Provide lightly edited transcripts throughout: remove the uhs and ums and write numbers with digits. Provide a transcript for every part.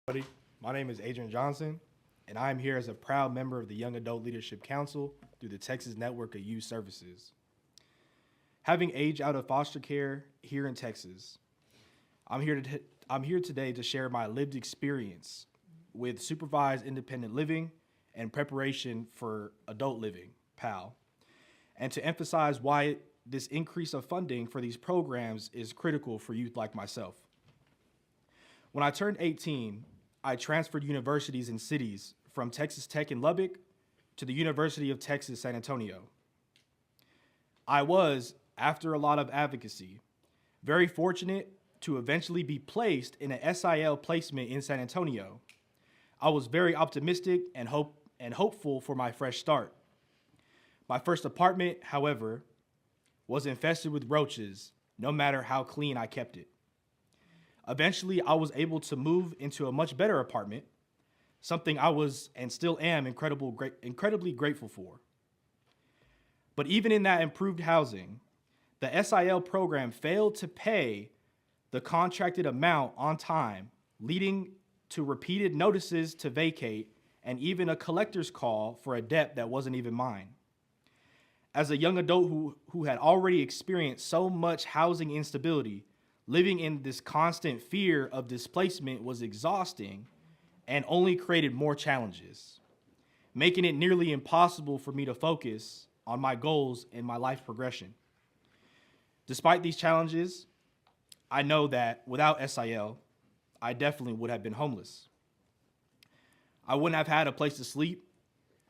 Everybody. My name is Adrian Johnson, and I am here as a proud member of the Young Adult Leadership Council through the Texas Network of Youth Services. Having aged out of foster care here in Texas, I'm here today to share my lived experience with supervised independent living and preparation for adult living, PAL, and to emphasize why this increase of funding for these programs is critical for youth like myself. When I turned 18, I transferred universities and cities from Texas Tech in Lubbock to the University of Texas, San Antonio. I was, after a lot of advocacy, very fortunate to eventually be placed in an SIL placement in San Antonio. I was very optimistic and hopeful for my fresh start. My first apartment, however, was infested with roaches, no matter how clean I kept it. Eventually, I was able to move into a much better apartment, something I was and still am incredibly grateful for. But even in that improved housing, the SIL program failed to pay the contracted amount on time, leading to repeated notices to vacate and even a collector's call for a debt that wasn't even mine. As a young adult who had already experienced so much housing instability, living in this constant fear of displacement was exhausting and only created more challenges, making it nearly impossible for me to focus on my goals and my life progression. Despite these challenges, I know that without SIL, I definitely would have been homeless. I wouldn't have had a place to sleep,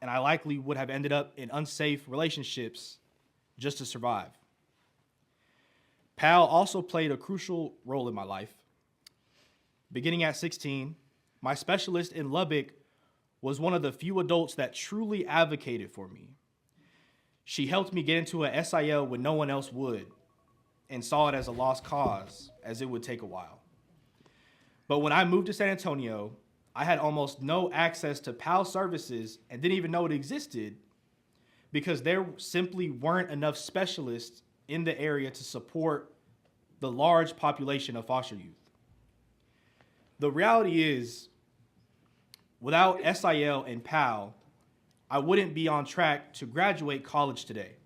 and I likely would have ended up in unsafe relationships just to survive. PAL also played a crucial role in my life. Beginning at 16, my specialist in Lubbock was one of the few adults that truly advocated for me. She helped me get into a SIL when no one else would, and saw it as a lost cause, as it would take a while. But when I moved to San Antonio, I had almost no access to PAL services and didn't even know it existed because there simply weren't enough specialists in the area to support the large population of foster youth. The reality is, without SIL and PAL, I wouldn't be on track to graduate college today.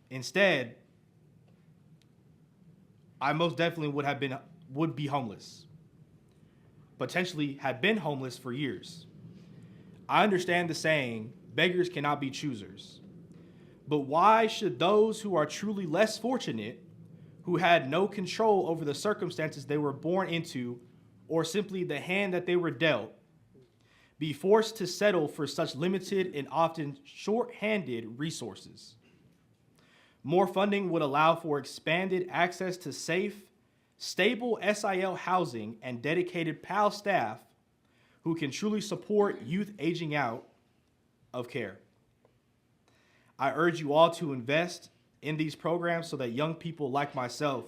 Instead, I most definitely would be homeless. Potentially had been homeless for years. I understand the saying, beggars cannot be choosers. But why should those who are truly less fortunate, who had no control over the circumstances they were born into, or simply the hand that they were dealt, be forced to settle for such limited and often short-handed resources? More funding would allow for expanded access to safe, stable SIL housing and dedicated PAL staff who can truly support youth aging out of care. I urge you all to invest in these programs so that young people like myself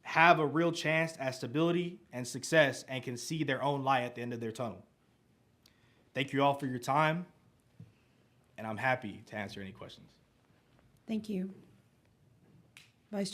have a real chance at stability and success and can see their own light at the end of their tunnel. Thank you all for your time, and I'm happy to answer any questions. Thank you. Vice Chair.